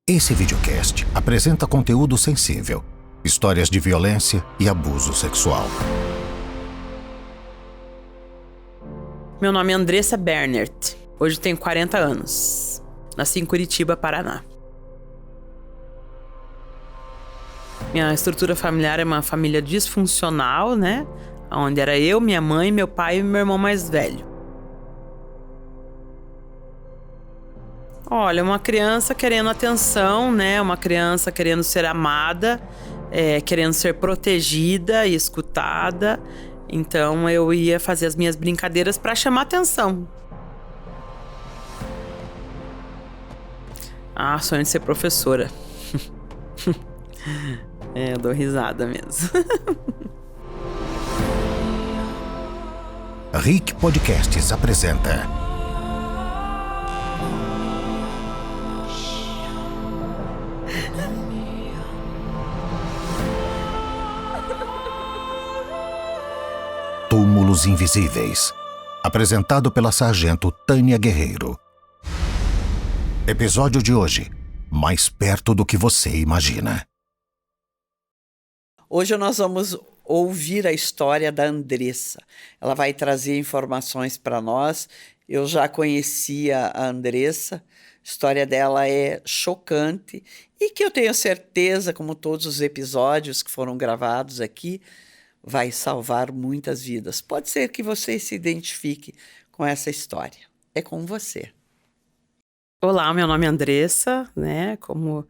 Esse videocast apresenta conteúdo sensível, histórias de violência e abuso sexual. Meu nome é Andressa Bernert. Hoje tenho 40 anos. Nasci em Curitiba, Paraná. Minha estrutura familiar é uma família disfuncional, né? Onde era eu, minha mãe, meu pai e meu irmão mais velho. Olha, uma criança querendo atenção, né? Uma criança querendo ser amada, querendo ser protegida e escutada. Então eu ia fazer as minhas brincadeiras para chamar atenção. Sonho de ser professora. Eu dou risada mesmo. RIC Podcasts apresenta Túmulos Invisíveis, apresentado pela sargento Tânia Guerreiro. Episódio de hoje: mais perto do que você imagina. Hoje nós vamos ouvir a história da Andressa. Ela vai trazer informações para nós. Eu já conhecia a Andressa. A história dela é chocante e que eu tenho certeza, como todos os episódios que foram gravados aqui, vai salvar muitas vidas. Pode ser que você se identifique com essa história. É com você. Olá, meu nome é Andressa, né? Como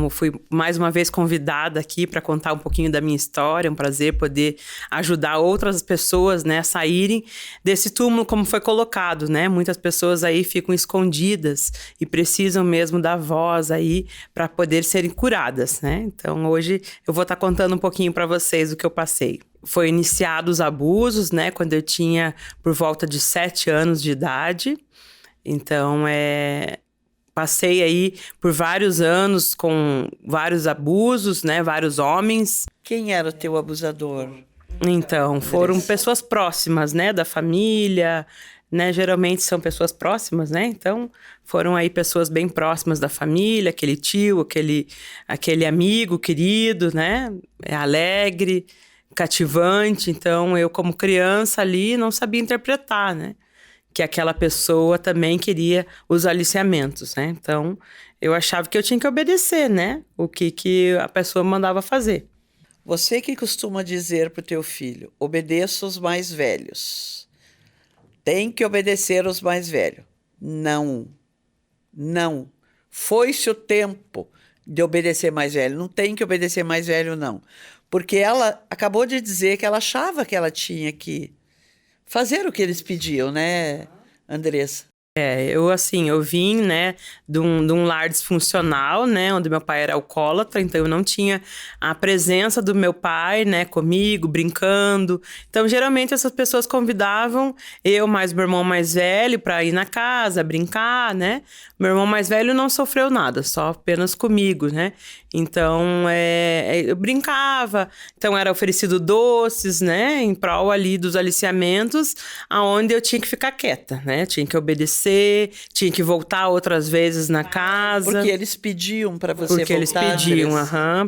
fui mais uma vez convidada aqui para contar um pouquinho da minha história, é um prazer poder ajudar outras pessoas, né, a saírem desse túmulo como foi colocado, né? Muitas pessoas aí ficam escondidas e precisam mesmo da voz aí para poder serem curadas, né? Então hoje eu vou estar contando um pouquinho para vocês o que eu passei. Foi iniciados os abusos, né, quando eu tinha por volta de 7 anos de idade. Então, passei aí por vários anos com vários abusos, né, vários homens. Quem era o teu abusador? Então, foram pessoas próximas, né, da família, né, geralmente são pessoas próximas, né, então foram aí pessoas bem próximas da família, aquele tio, aquele amigo querido, né, alegre, cativante. Então, eu como criança ali não sabia interpretar, né, que aquela pessoa também queria os aliciamentos, né? Então, eu achava que eu tinha que obedecer, né? O que a pessoa mandava fazer. Você que costuma dizer para o teu filho, obedeça os mais velhos. Tem que obedecer os mais velhos. Não. Foi-se o tempo de obedecer mais velho. Não tem que obedecer mais velho, não. Porque ela acabou de dizer que ela achava que ela tinha que fazer o que eles pediam, né, Andressa? Eu vim, né, de um lar disfuncional, né, onde meu pai era alcoólatra, então eu não tinha a presença do meu pai, né, comigo, brincando. Então, geralmente, essas pessoas convidavam eu mais meu irmão mais velho para ir na casa, brincar, né. Meu irmão mais velho não sofreu nada, só apenas comigo, né. Então, eu brincava, então era oferecido doces, né, em prol ali dos aliciamentos, aonde eu tinha que ficar quieta, né, tinha que obedecer, tinha que voltar outras vezes na casa. Porque eles pediam para você voltar. Porque eles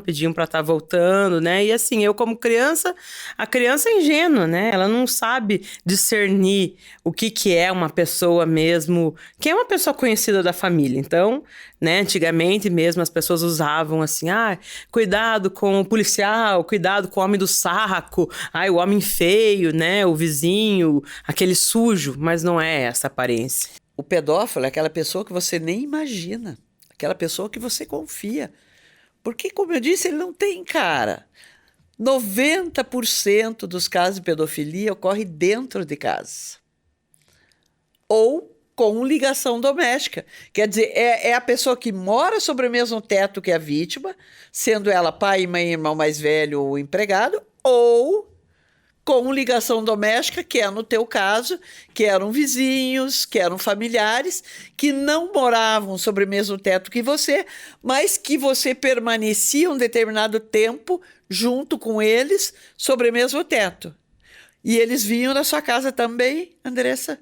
pediam para estar voltando, né? E assim, eu como criança, a criança é ingênua, né? Ela não sabe discernir o que é uma pessoa mesmo, quem é uma pessoa conhecida da família. Então, né, antigamente mesmo as pessoas usavam assim, cuidado com o policial, cuidado com o homem do saco, o homem feio, né? O vizinho, aquele sujo, mas não é essa aparência. O pedófilo é aquela pessoa que você nem imagina, aquela pessoa que você confia. Porque, como eu disse, ele não tem cara. 90% dos casos de pedofilia ocorre dentro de casa. Ou com ligação doméstica. Quer dizer, é a pessoa que mora sobre o mesmo teto que a vítima, sendo ela pai, mãe, irmão mais velho ou empregado, ou com ligação doméstica, que é no teu caso, que eram vizinhos, que eram familiares, que não moravam sobre o mesmo teto que você, mas que você permanecia um determinado tempo junto com eles sobre o mesmo teto. E eles vinham na sua casa também, Andressa?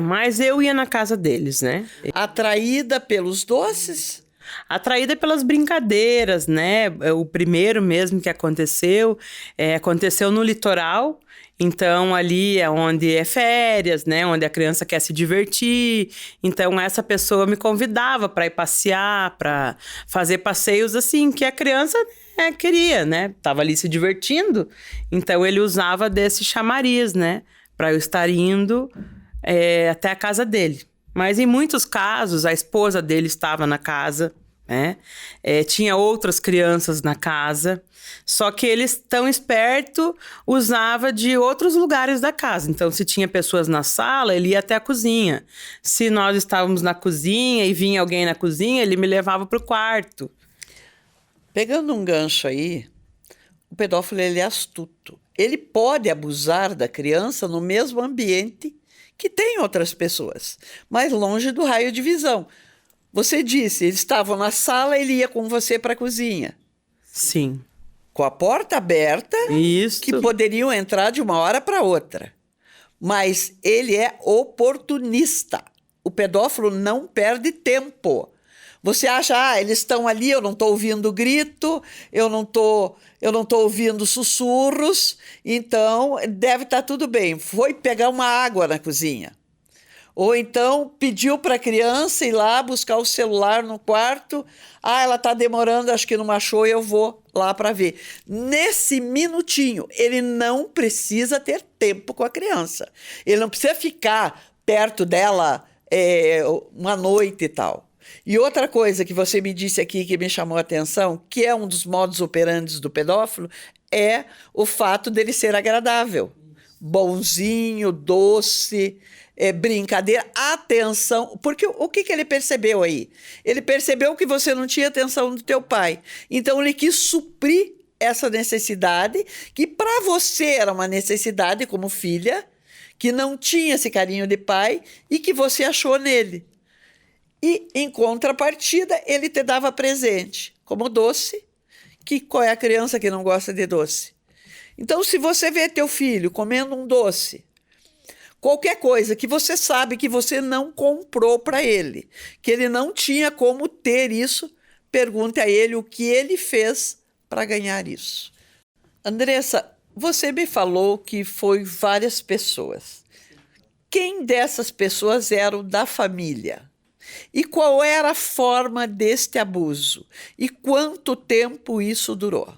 Mas eu ia na casa deles, né? Atraída pelos doces? atraída pelas brincadeiras, né? O primeiro mesmo que aconteceu no litoral. Então, ali é onde é férias, né? Onde a criança quer se divertir. Então, essa pessoa me convidava para ir passear, para fazer passeios assim, que a criança queria, né? Tava ali se divertindo. Então, ele usava desse chamariz, né? Para eu estar indo até a casa dele. Mas, em muitos casos, a esposa dele estava na casa, né? Tinha outras crianças na casa, só que eles, tão esperto, usava de outros lugares da casa. Então, se tinha pessoas na sala, ele ia até a cozinha. Se nós estávamos na cozinha e vinha alguém na cozinha, ele me levava para o quarto. Pegando um gancho aí, o pedófilo ele é astuto. Ele pode abusar da criança no mesmo ambiente que tem outras pessoas, mas longe do raio de visão. Você disse, eles estavam na sala, ele ia com você para a cozinha. Sim. Com a porta aberta, Isso. que poderiam entrar de uma hora para outra. Mas ele é oportunista. O pedófilo não perde tempo. Você acha, eles estão ali, eu não estou ouvindo grito, eu não tô ouvindo sussurros, então deve estar tudo bem. Foi pegar uma água na cozinha. Ou então pediu para a criança ir lá buscar o celular no quarto. Ela está demorando, acho que não achou, eu vou lá para ver. Nesse minutinho, ele não precisa ter tempo com a criança. Ele não precisa ficar perto dela uma noite e tal. E outra coisa que você me disse aqui que me chamou a atenção, que é um dos modus operandi do pedófilo, é o fato dele ser agradável. Bonzinho, doce, brincadeira, atenção. Porque o que ele percebeu aí? Ele percebeu que você não tinha atenção do teu pai. Então, ele quis suprir essa necessidade, que para você era uma necessidade como filha, que não tinha esse carinho de pai e que você achou nele. E, em contrapartida, ele te dava presente, como doce, que qual é a criança que não gosta de doce? Então, se você vê teu filho comendo um doce, qualquer coisa que você sabe que você não comprou para ele, que ele não tinha como ter isso, pergunte a ele o que ele fez para ganhar isso. Andressa, você me falou que foi várias pessoas. Quem dessas pessoas eram da família? E qual era a forma deste abuso? E quanto tempo isso durou?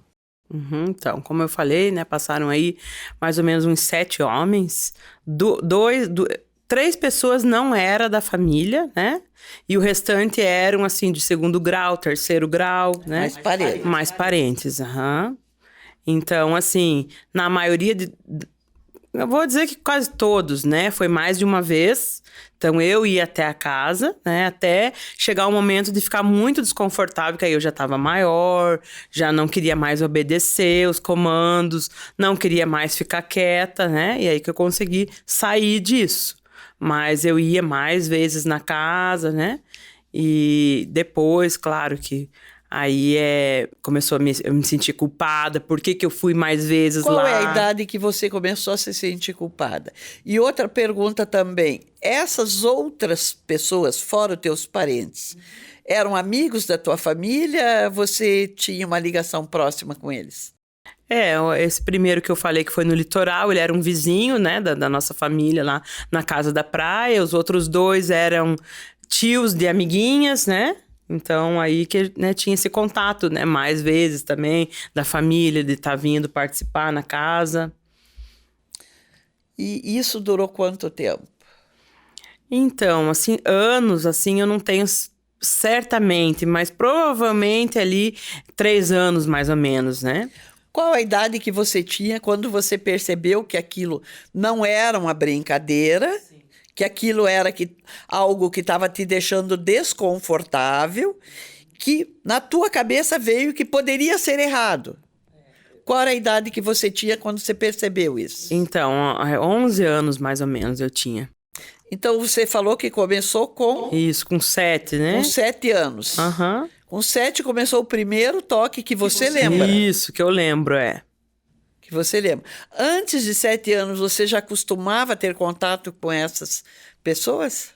Então, como eu falei, né, passaram aí mais ou menos uns 7 homens. 3 pessoas não eram da família, né? E o restante eram, assim, de 2º grau, 3º grau, né? Mais parentes. Mais parentes, Então, assim, na maioria eu vou dizer que quase todos, né? Foi mais de uma vez. Então, eu ia até a casa, né? Até chegar o momento de ficar muito desconfortável, que aí eu já estava maior, já não queria mais obedecer os comandos, não queria mais ficar quieta, né? E aí que eu consegui sair disso. Mas eu ia mais vezes na casa, né? E depois, claro que aí começou eu me sentir culpada. Por que eu fui mais vezes lá? Qual é a idade que você começou a se sentir culpada? E outra pergunta também. Essas outras pessoas, fora os teus parentes, eram amigos da tua família? Você tinha uma ligação próxima com eles? Esse primeiro que eu falei que foi no litoral, ele era um vizinho, né, da nossa família lá na casa da praia. Os outros 2 eram tios de amiguinhas, né? Então, aí que, né, tinha esse contato, né? Mais vezes também, da família, de estar vindo participar na casa. E isso durou quanto tempo? Então, assim, anos, assim, eu não tenho certamente, mas provavelmente ali 3 anos, mais ou menos, né? Qual a idade que você tinha quando você percebeu que aquilo não era uma brincadeira? Sim. Que aquilo era algo que estava te deixando desconfortável, que na tua cabeça veio que poderia ser errado. Qual era a idade que você tinha quando você percebeu isso? Então, 11 anos mais ou menos eu tinha. Então, você falou que começou com... Isso, com 7, né? Com 7 anos. Aham. Com 7 começou o primeiro toque que você lembra. Isso, que eu lembro, Que você lembra. Antes de 7 anos, você já costumava ter contato com essas pessoas?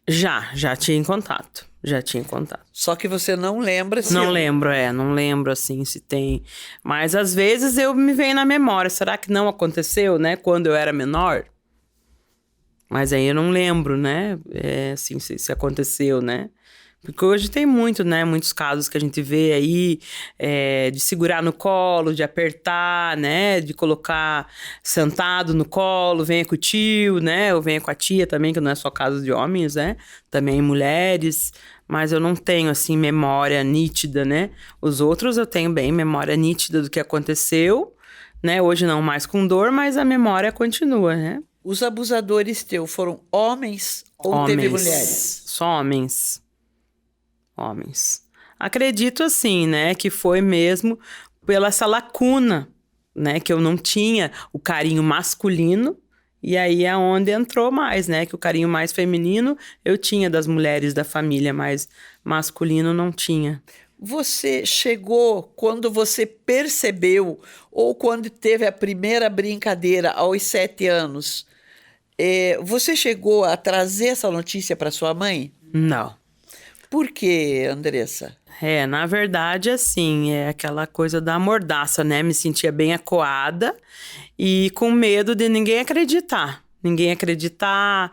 Já tinha em contato. Já tinha contado. Só que você não lembra se... Não lembro assim se tem. Mas às vezes eu me venho na memória. Será que não aconteceu, né? Quando eu era menor? Mas aí eu não lembro, né? Assim, se aconteceu, né? Porque hoje tem muito, né? Muitos casos que a gente vê aí de segurar no colo, de apertar, né? De colocar sentado no colo, venha com o tio, né? Ou venha com a tia também, que não é só caso de homens, né? Também mulheres. Mas eu não tenho, assim, memória nítida, né? Os outros eu tenho bem memória nítida do que aconteceu, né? Hoje não mais com dor, mas a memória continua, né? Os abusadores teus foram homens ou teve mulheres? Só homens. Homens. Acredito assim, né, que foi mesmo pela essa lacuna, né, que eu não tinha o carinho masculino, e aí é onde entrou mais, né, que o carinho mais feminino eu tinha das mulheres da família, mas masculino não tinha. Você chegou quando você percebeu ou quando teve a primeira brincadeira aos 7 anos, você chegou a trazer essa notícia para sua mãe? Não. Por quê, Andressa? Na verdade, assim, é aquela coisa da mordaça, né? Me sentia bem acuada e com medo de ninguém acreditar. Ninguém acreditar.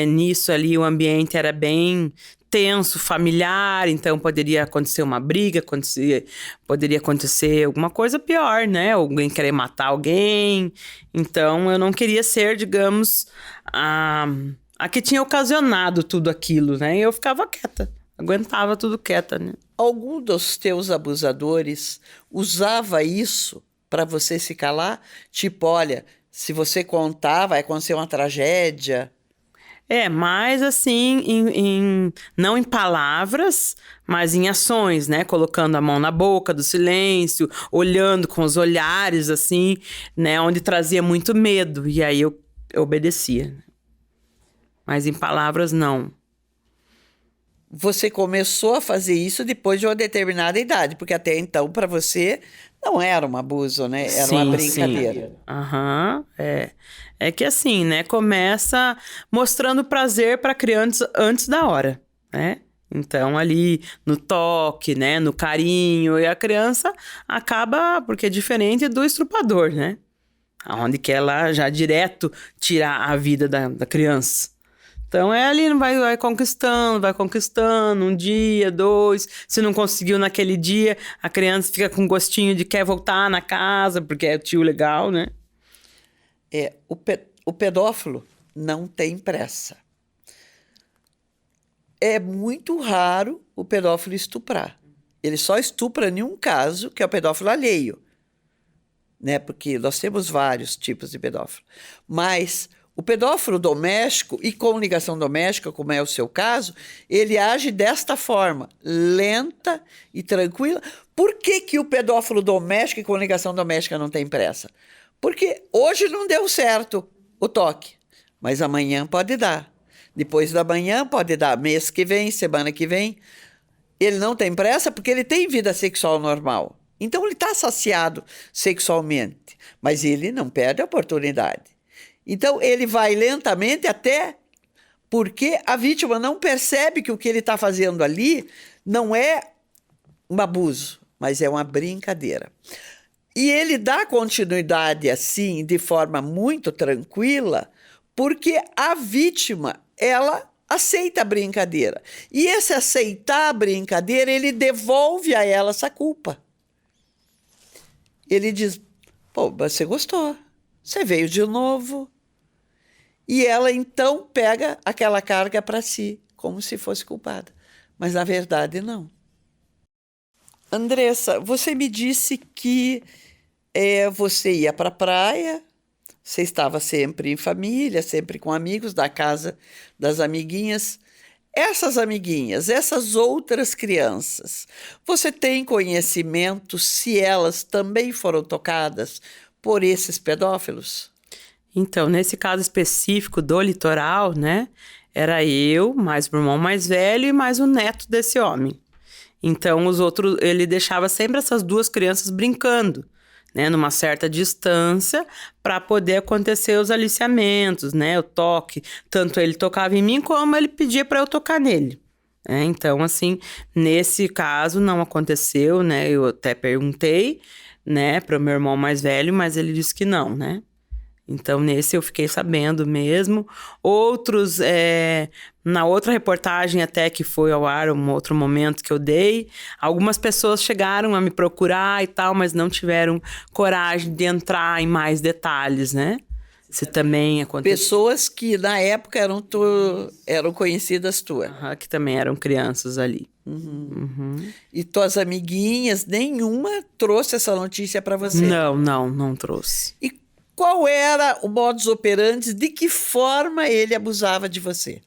Nisso ali, o ambiente era bem tenso, familiar, então poderia acontecer uma briga, poderia acontecer alguma coisa pior, né? Alguém querer matar alguém. Então, eu não queria ser, digamos, a que tinha ocasionado tudo aquilo, né? E eu ficava quieta, aguentava tudo quieta, né? Algum dos teus abusadores usava isso para você se calar? Tipo, olha, se você contar, vai acontecer uma tragédia. Mas assim, não em palavras, mas em ações, né? Colocando a mão na boca do silêncio, olhando com os olhares, assim, né? Onde trazia muito medo. E aí eu obedecia. Mas em palavras, não. Você começou a fazer isso depois de uma determinada idade, porque até então, para você, não era um abuso, né? Era uma brincadeira. Aham, É que assim, né? Começa mostrando prazer para criança antes da hora, né? Então, ali no toque, né? No carinho. E a criança acaba... Porque é diferente do estrupador, né? Onde quer lá já direto tirar a vida da criança. Então, ali vai conquistando, um dia, 2. Se não conseguiu naquele dia, a criança fica com gostinho de quer voltar na casa, porque é tio legal, né? O pedófilo não tem pressa. É muito raro o pedófilo estuprar. Ele só estupra em um caso, que é o pedófilo alheio, né? Porque nós temos vários tipos de pedófilo. Mas o pedófilo doméstico e com ligação doméstica, como é o seu caso, ele age desta forma, lenta e tranquila. Por que que o pedófilo doméstico e com ligação doméstica não tem pressa? Porque hoje não deu certo o toque, mas amanhã pode dar. Depois da manhã pode dar, mês que vem, semana que vem. Ele não tem pressa porque ele tem vida sexual normal. Então ele está saciado sexualmente, mas ele não perde a oportunidade. Então, ele vai lentamente até porque a vítima não percebe que o que ele está fazendo ali não é um abuso, mas é uma brincadeira. E ele dá continuidade assim, de forma muito tranquila, porque a vítima, ela aceita a brincadeira. E esse aceitar a brincadeira, ele devolve a ela essa culpa. Ele diz, pô, você gostou, você veio de novo. E ela, então, pega aquela carga para si, como se fosse culpada. Mas, na verdade, não. Andressa, você me disse que você ia para a praia, você estava sempre em família, sempre com amigos, da casa das amiguinhas. Essas amiguinhas, essas outras crianças, você tem conhecimento se elas também foram tocadas por esses pedófilos? Então, nesse caso específico do litoral, né? Era eu, mais o irmão mais velho e mais o neto desse homem. Então, os outros, ele deixava sempre essas 2 crianças brincando, né? Numa certa distância, para poder acontecer os aliciamentos, né? O toque. Tanto ele tocava em mim, como ele pedia para eu tocar nele. Então, assim, nesse caso não aconteceu, né? Eu até perguntei, né, para o meu irmão mais velho, mas ele disse que não, né? Então, nesse eu fiquei sabendo mesmo. Outros, na outra reportagem até que foi ao ar, um outro momento que eu dei, algumas pessoas chegaram a me procurar e tal, mas não tiveram coragem de entrar em mais detalhes, né? Se também aconteceu. Pessoas que na época eram conhecidas tuas. Que também eram crianças ali. E tuas amiguinhas, nenhuma trouxe essa notícia para você? Não trouxe. E qual era o modus operandi? De que forma ele abusava de você?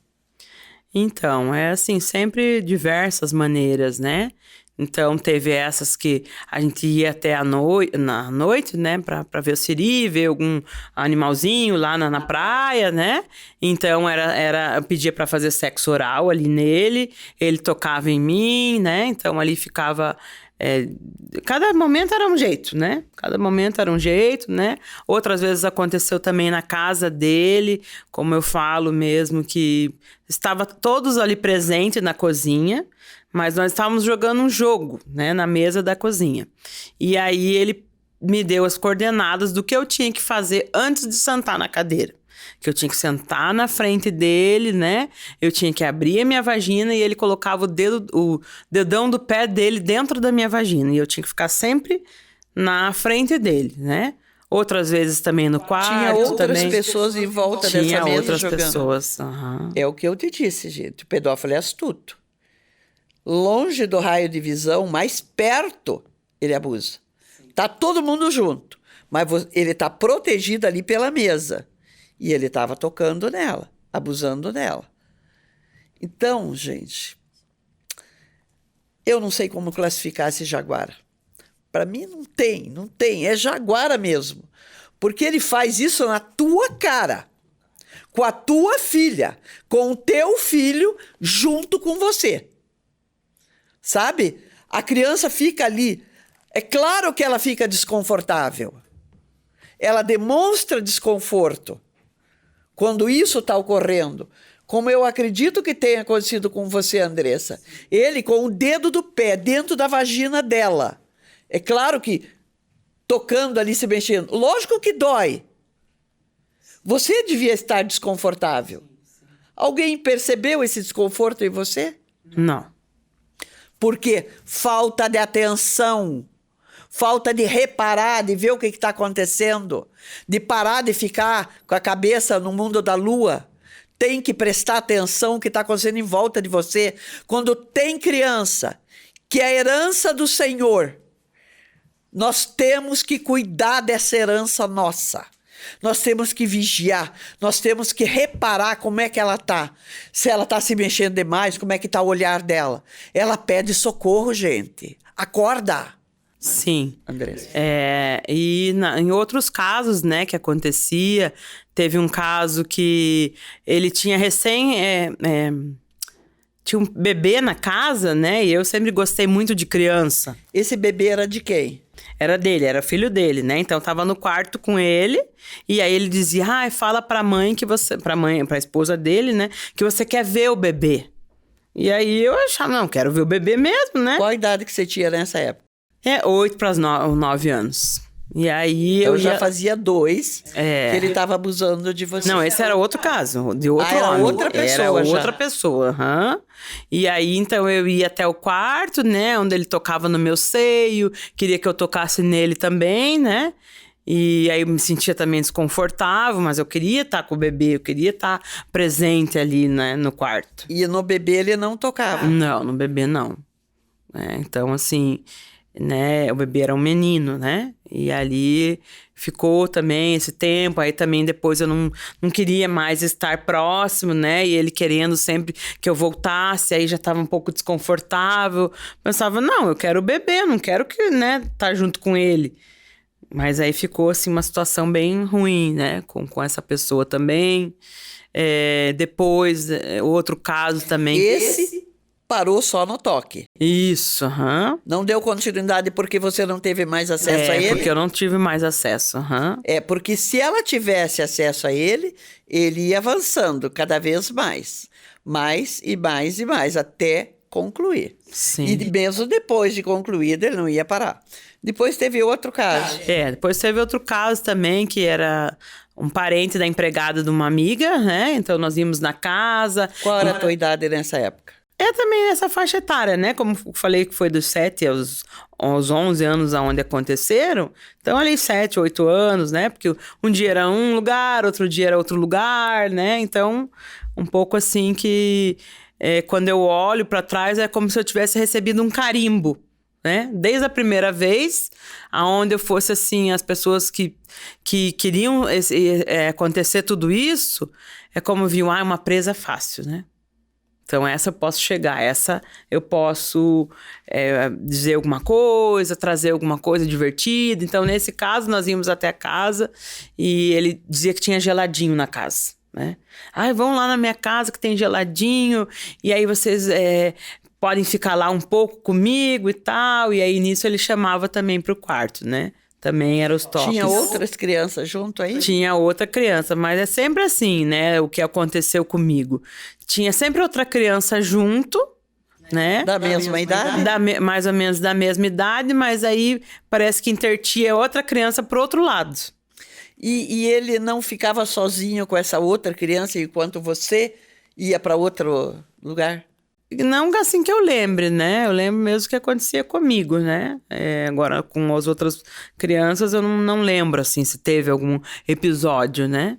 Então, é assim, sempre diversas maneiras, né? Então, teve essas que a gente ia até na noite, né? Pra ver o siri, ver algum animalzinho lá na praia, né? Então, eu pedia pra fazer sexo oral ali nele. Ele tocava em mim, né? Então, ali ficava... cada momento era um jeito, né? Cada momento era um jeito, né? Outras vezes aconteceu também na casa dele, como eu falo mesmo, que estava todos ali presentes na cozinha, mas nós estávamos jogando um jogo, né? Na mesa da cozinha. E aí ele me deu as coordenadas do que eu tinha que fazer antes de sentar na cadeira. Que eu tinha que sentar na frente dele, né? Eu tinha que abrir a minha vagina e ele colocava o dedão do pé dele dentro da minha vagina. E eu tinha que ficar sempre na frente dele, né? Outras vezes também no quarto. Tinha outras também. pessoas em volta dessa Tinha mesa outras jogando. pessoas. É o que eu te disse, gente. O pedófilo é astuto. Longe do raio de visão, mais perto, ele abusa. Tá todo mundo junto, mas ele tá protegido ali pela mesa. E ele estava tocando nela, abusando dela. Então, gente, eu não sei como classificar esse jaguara. Para mim não tem, é jaguara mesmo. Porque ele faz isso na tua cara, com a tua filha, com o teu filho junto com você. Sabe? A criança fica ali. É claro que ela fica desconfortável. Ela demonstra desconforto quando isso está ocorrendo. Como eu acredito que tenha acontecido com você, Andressa. Ele com o dedo do pé dentro da vagina dela. É claro que tocando ali, se mexendo. Lógico que dói. Você devia estar desconfortável. Alguém percebeu esse desconforto em você? Não. Porque falta de atenção, falta de reparar, de ver o que está acontecendo, de parar de ficar com a cabeça no mundo da lua. Tem que prestar atenção no que está acontecendo em volta de você. Quando tem criança, que é a herança do Senhor, nós temos que cuidar dessa herança nossa. Nós temos que vigiar, nós temos que reparar como é que ela está. Se ela está se mexendo demais, como é que está o olhar dela. Ela pede socorro, gente. Acorda. Sim. Andressa. Em outros casos, né, que acontecia, teve um caso que ele tinha tinha um bebê na casa, né, e eu sempre gostei muito de criança. Esse bebê era de quem? Era dele, era filho dele, né? Então, eu tava no quarto com ele, e aí ele dizia, fala pra mãe pra esposa dele, né? Que você quer ver o bebê. E aí eu achava, não, quero ver o bebê mesmo, né? Qual a idade que você tinha nessa época? 8 para 9 anos. E aí então, eu já fazia 2 que ele estava abusando de você. Não, esse era outro caso, de outro homem. Era outra pessoa. Era já. outra pessoa. E aí, então, eu ia até o quarto, né? Onde ele tocava no meu seio, queria que eu tocasse nele também, né? E aí eu me sentia também desconfortável, mas eu queria estar com o bebê, eu queria estar presente ali, né, no quarto. E no bebê ele não tocava? Não, no bebê não. Então, assim, né, o bebê era um menino, né? E ali ficou também esse tempo, aí também depois eu não queria mais estar próximo, né? E ele querendo sempre que eu voltasse, aí já estava um pouco desconfortável. Pensava, não, eu quero o bebê, eu não quero que, né, tá junto com ele. Mas aí ficou, assim, uma situação bem ruim, né? Com essa pessoa também. Depois, outro caso também. Esse parou só no toque. Isso, Não deu continuidade porque você não teve mais acesso a ele? Porque eu não tive mais acesso, porque se ela tivesse acesso a ele, ele ia avançando cada vez mais. mais e mais e mais, até concluir. Sim. E mesmo depois de concluído, ele não ia parar. Depois teve outro caso. Depois teve outro caso também, que era um parente da empregada de uma amiga, né? Então nós íamos na casa. Qual era a tua idade nessa época? É também nessa faixa etária, né? Como eu falei que foi dos 7 aos 11 anos aonde aconteceram. Então ali 7, 8 anos, né? Porque um dia era um lugar, outro dia era outro lugar, né? Então, um pouco assim que... quando eu olho para trás, é como se eu tivesse recebido um carimbo, né? Desde a primeira vez, aonde eu fosse assim, as pessoas que queriam acontecer tudo isso, é como viam, uma presa fácil, né? Então, essa eu posso chegar, essa eu posso dizer alguma coisa, trazer alguma coisa divertida. Então, nesse caso, nós íamos até a casa e ele dizia que tinha geladinho na casa, né? Vão lá na minha casa que tem geladinho, e aí vocês podem ficar lá um pouco comigo e tal. E aí, nisso, ele chamava também para o quarto, né? Também eram os toques. Tinha outras crianças junto aí? Tinha outra criança, mas é sempre assim, né? O que aconteceu comigo. Tinha sempre outra criança junto, né? Da mesma idade? Mais ou menos da mesma idade, mas aí parece que intertia outra criança pro outro lado. E ele não ficava sozinho com essa outra criança enquanto você ia para outro lugar? Não assim que eu lembre, né? Eu lembro mesmo que acontecia comigo, né? Agora, com as outras crianças, eu não lembro, assim, se teve algum episódio, né?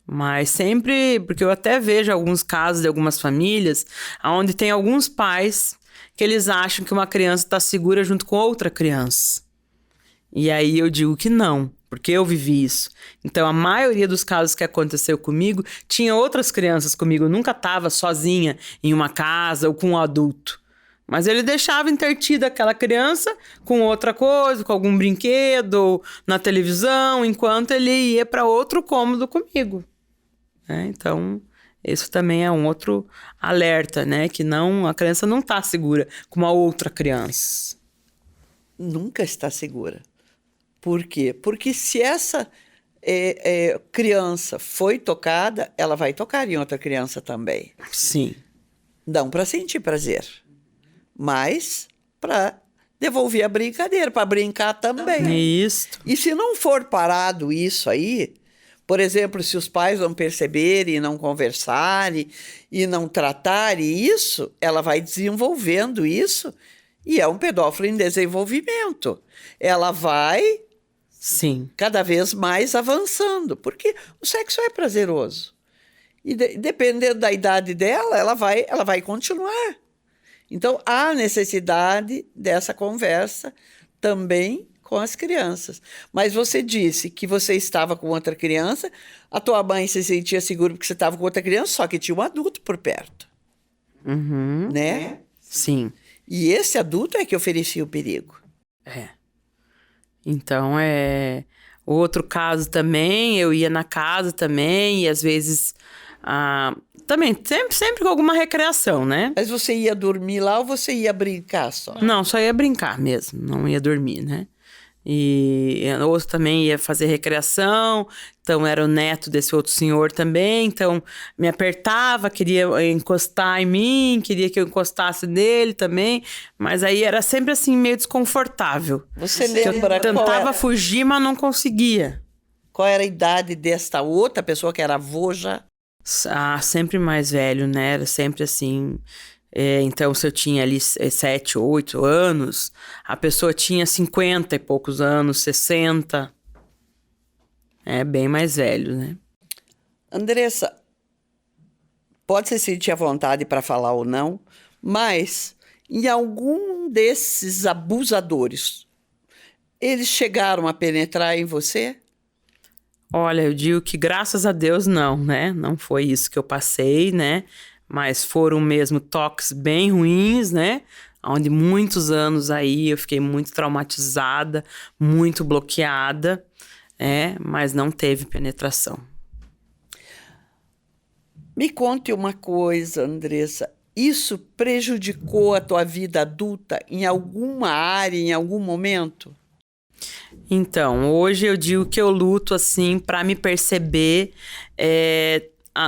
Mas sempre... Porque eu até vejo alguns casos de algumas famílias onde tem alguns pais que eles acham que uma criança está segura junto com outra criança. E aí eu digo que não, porque eu vivi isso. Então, a maioria dos casos que aconteceu comigo, tinha outras crianças comigo. Eu nunca estava sozinha em uma casa ou com um adulto. Mas ele deixava intertida aquela criança com outra coisa, com algum brinquedo, ou na televisão, enquanto ele ia para outro cômodo comigo. Então, isso também é um outro alerta, né? Que a criança não está segura com uma outra criança. Nunca está segura. Por quê? Porque se essa criança foi tocada, ela vai tocar em outra criança também. Sim. Não para sentir prazer, mas para devolver a brincadeira, para brincar também. Isso. E se não for parado isso aí, por exemplo, se os pais não perceberem, não conversarem e não tratarem isso, ela vai desenvolvendo isso e é um pedófilo em desenvolvimento. Ela vai... Sim. Cada vez mais avançando, porque o sexo é prazeroso. E dependendo da idade dela, ela vai continuar. Então, há necessidade dessa conversa também com as crianças. Mas você disse que você estava com outra criança, a tua mãe se sentia segura porque você estava com outra criança, só que tinha um adulto por perto. Uhum. Né? Sim. E esse adulto é que oferecia o perigo. Então, outro caso também, eu ia na casa também, e às vezes, também, sempre com alguma recreação, né? Mas você ia dormir lá ou você ia brincar só? Não, só ia brincar mesmo, não ia dormir, né? E outro também ia fazer recreação, então era o neto desse outro senhor também, então me apertava, queria encostar em mim, queria que eu encostasse nele também, mas aí era sempre assim meio desconfortável. Você lembra? Eu tentava fugir, mas não conseguia. Qual era a idade desta outra pessoa que era avô já? Sempre mais velho, né? Era sempre assim... Então, se eu tinha ali 7, 8 anos, a pessoa tinha 50 e poucos anos, 60. Bem mais velho, né? Andressa, pode se sentir à vontade para falar ou não, mas em algum desses abusadores, eles chegaram a penetrar em você? Olha, eu digo que graças a Deus não, né? Não foi isso que eu passei, né? Mas foram mesmo toques bem ruins, né? Onde muitos anos aí eu fiquei muito traumatizada, muito bloqueada, mas não teve penetração. Me conte uma coisa, Andressa. Isso prejudicou a tua vida adulta em alguma área, em algum momento? Então, hoje eu digo que eu luto assim para me perceber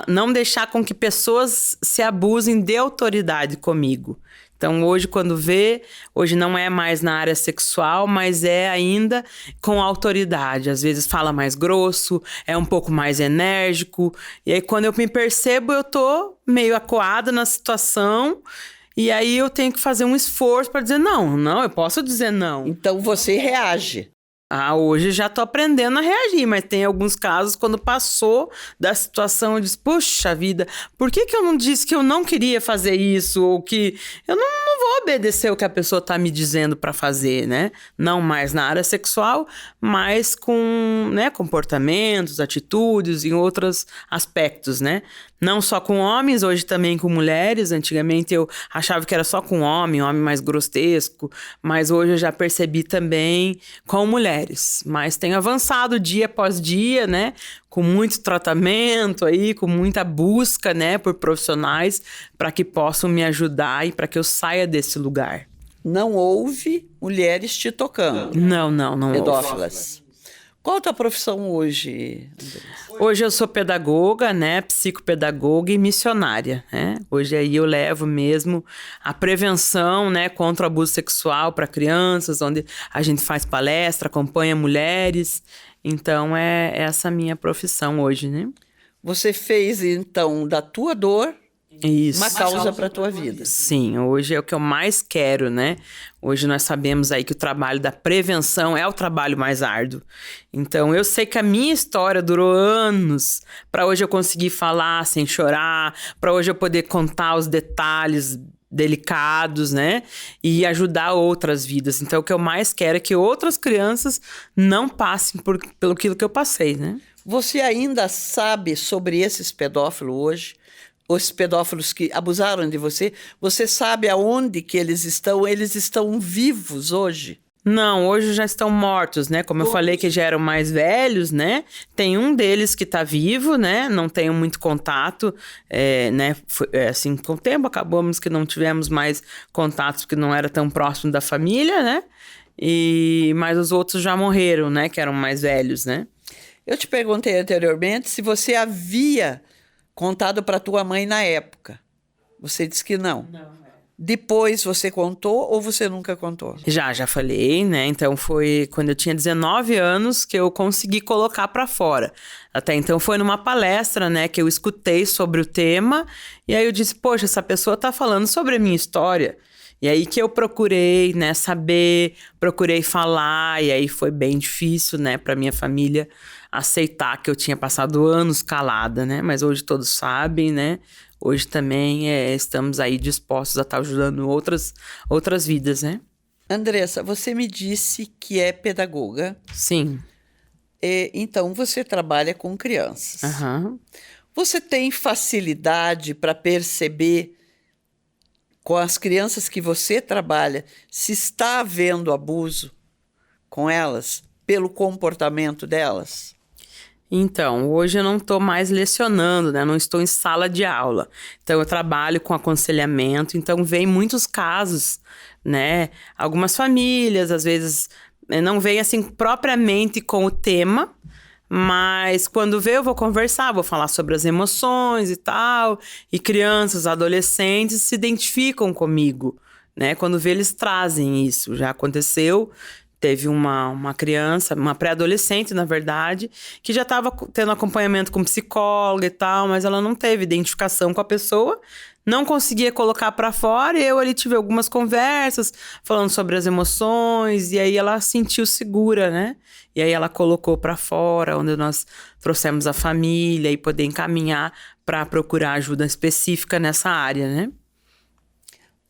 não deixar com que pessoas se abusem de autoridade comigo. Então, hoje, quando vê, hoje não é mais na área sexual, mas é ainda com autoridade. Às vezes fala mais grosso, é um pouco mais enérgico. E aí, quando eu me percebo, eu tô meio acuada na situação. E aí, eu tenho que fazer um esforço para dizer não, eu posso dizer não. Então, você reage. Hoje já tô aprendendo a reagir, mas tem alguns casos quando passou da situação, eu disse, puxa vida, por que eu não disse que eu não queria fazer isso? Ou que eu não vou obedecer o que a pessoa tá me dizendo para fazer, né? Não mais na área sexual, mas com, né, comportamentos, atitudes, em outros aspectos, né? Não só com homens, hoje também com mulheres. Antigamente eu achava que era só com homem mais grotesco, mas hoje eu já percebi também com mulheres. Mas tenho avançado dia após dia, né? Com muito tratamento aí, com muita busca, né? Por profissionais para que possam me ajudar e para que eu saia desse lugar. Não houve mulheres te tocando? Não Pedófilas. Qual a tua profissão hoje, Andressa? Hoje eu sou pedagoga, né, psicopedagoga e missionária, né? Hoje aí eu levo mesmo a prevenção, né, contra o abuso sexual para crianças, onde a gente faz palestra, acompanha mulheres. Então é essa a minha profissão hoje, né? Você fez, então, da tua dor Isso. uma causa para a tua vida. Sim, hoje é o que eu mais quero, né? Hoje nós sabemos aí que o trabalho da prevenção é o trabalho mais árduo. Então, eu sei que a minha história durou anos para hoje eu conseguir falar sem chorar, para hoje eu poder contar os detalhes delicados, né? E ajudar outras vidas. Então, o que eu mais quero é que outras crianças não passem pelo aquilo que eu passei, né? Você ainda sabe sobre esses pedófilos hoje? Os pedófilos que abusaram de você? Você sabe aonde que eles estão? Eles estão vivos hoje? Não, hoje já estão mortos, né? Como eu falei que já eram mais velhos, né? Tem um deles que tá vivo, né? Não tenho muito contato, né? Assim, com o tempo acabamos que não tivemos mais contatos porque não era tão próximo da família, né? Mas os outros já morreram, né? Que eram mais velhos, né? Eu te perguntei anteriormente se você havia contado para tua mãe na época. Você disse que não. Depois você contou ou você nunca contou? Já falei, né? Então foi quando eu tinha 19 anos que eu consegui colocar para fora. Até então foi numa palestra, né, que eu escutei sobre o tema e aí eu disse, poxa, essa pessoa tá falando sobre a minha história. E aí que eu procurei, né, saber, procurei falar, e aí foi bem difícil, né, para minha família aceitar que eu tinha passado anos calada, né, mas hoje todos sabem, né, hoje também estamos aí dispostos a estar ajudando outras vidas, né. Andressa, você me disse que é pedagoga. Sim. Então, você trabalha com crianças. Aham. Você tem facilidade para perceber com as crianças que você trabalha, se está havendo abuso com elas, pelo comportamento delas? Então, hoje eu não estou mais lecionando, né? Não estou em sala de aula. Então, eu trabalho com aconselhamento. Então, vem muitos casos, né? Algumas famílias, às vezes, não vem assim propriamente com o tema, mas quando vê, eu vou conversar, vou falar sobre as emoções e tal. E crianças, adolescentes se identificam comigo, né? Quando vê, eles trazem isso. Já aconteceu. Teve uma criança, uma pré-adolescente, na verdade, que já estava tendo acompanhamento com psicóloga e tal, mas ela não teve identificação com a pessoa, não conseguia colocar para fora, e eu ali tive algumas conversas falando sobre as emoções, e aí ela sentiu segura, né? E aí ela colocou para fora, onde nós trouxemos a família e poder encaminhar para procurar ajuda específica nessa área, né?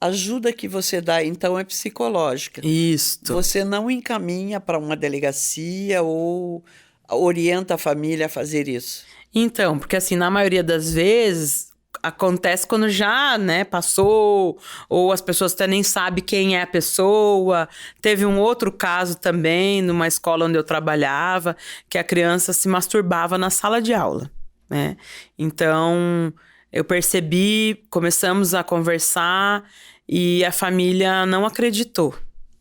A ajuda que você dá, então, é psicológica. Isso. Você não encaminha para uma delegacia ou orienta a família a fazer isso? Então, porque assim, na maioria das vezes, acontece quando já, né, passou, ou as pessoas até nem sabem quem é a pessoa. Teve um outro caso também, numa escola onde eu trabalhava, que a criança se masturbava na sala de aula, né? Então, eu percebi, começamos a conversar e a família não acreditou.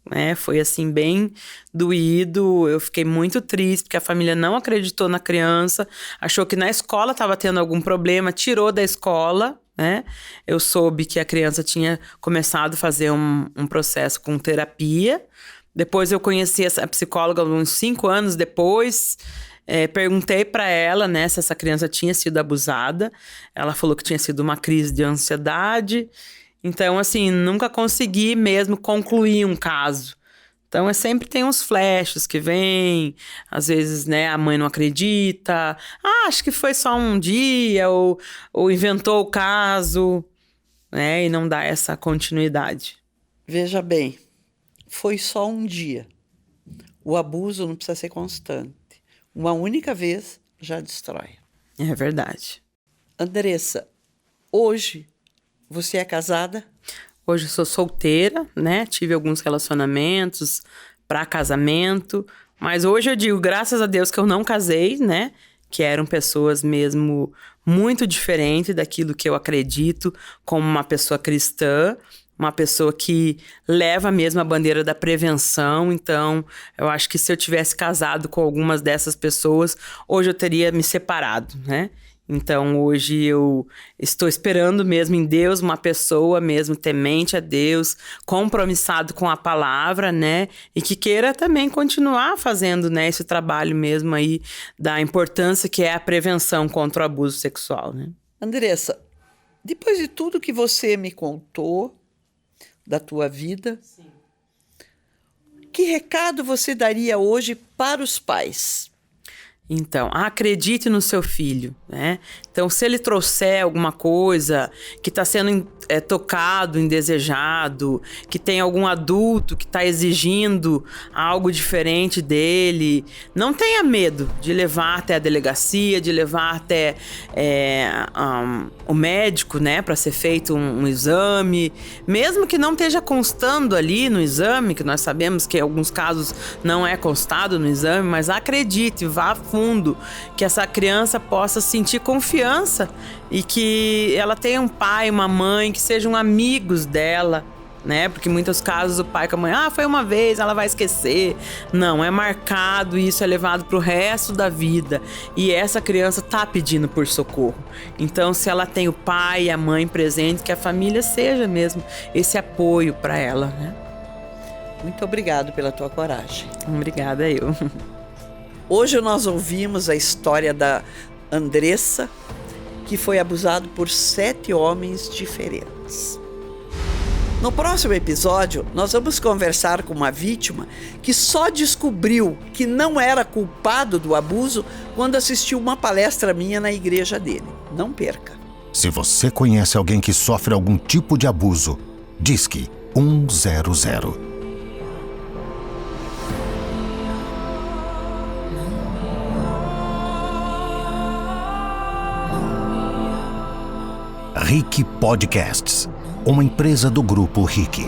né? Foi assim, bem doído. Eu fiquei muito triste, porque a família não acreditou na criança, achou que na escola estava tendo algum problema, tirou da escola, né? Eu soube que a criança tinha começado a fazer um processo com terapia. Depois eu conheci essa psicóloga uns 5 anos depois. Perguntei para ela, né, se essa criança tinha sido abusada. Ela falou que tinha sido uma crise de ansiedade. Então, assim, nunca consegui mesmo concluir um caso. Então, sempre tem uns flashes que vêm, às vezes, né, a mãe não acredita, acho que foi só um dia, ou inventou o caso, né, e não dá essa continuidade. Veja bem, foi só um dia. O abuso não precisa ser constante. Uma única vez já destrói. É verdade. Andressa, hoje você é casada? Hoje eu sou solteira, né? Tive alguns relacionamentos para casamento, mas hoje eu digo, graças a Deus, que eu não casei, né? Que eram pessoas mesmo muito diferentes daquilo que eu acredito como uma pessoa cristã, uma pessoa que leva mesmo a bandeira da prevenção. Então, eu acho que se eu tivesse casado com algumas dessas pessoas, hoje eu teria me separado, né? Então, hoje eu estou esperando mesmo em Deus uma pessoa mesmo temente a Deus, compromissado com a palavra, né? E que queira também continuar fazendo, né, esse trabalho mesmo aí da importância que é a prevenção contra o abuso sexual, né? Andressa, depois de tudo que você me contou da tua vida, sim, que recado você daria hoje para os pais? Então, acredite no seu filho, né? Então, se ele trouxer alguma coisa que está sendo tocado, indesejado, que tem algum adulto que está exigindo algo diferente dele, não tenha medo de levar até a delegacia, de levar até o médico, né, para ser feito um exame, mesmo que não esteja constando ali no exame, que nós sabemos que em alguns casos não é constado no exame, mas acredite, vá a fundo, que essa criança possa sentir confiança e que ela tenha um pai, uma mãe, que sejam amigos dela, né? Porque em muitos casos o pai com a mãe, foi uma vez, ela vai esquecer. Não, é marcado e isso é levado pro resto da vida. E essa criança tá pedindo por socorro. Então, se ela tem o pai e a mãe presentes, que a família seja mesmo esse apoio para ela, né? Muito obrigado pela tua coragem. Obrigada eu. Hoje nós ouvimos a história da Andressa, que foi abusado por 7 homens diferentes. No próximo episódio, nós vamos conversar com uma vítima que só descobriu que não era culpado do abuso quando assistiu uma palestra minha na igreja dele. Não perca. Se você conhece alguém que sofre algum tipo de abuso, Disque 100. RIC Podcasts, uma empresa do Grupo RIC.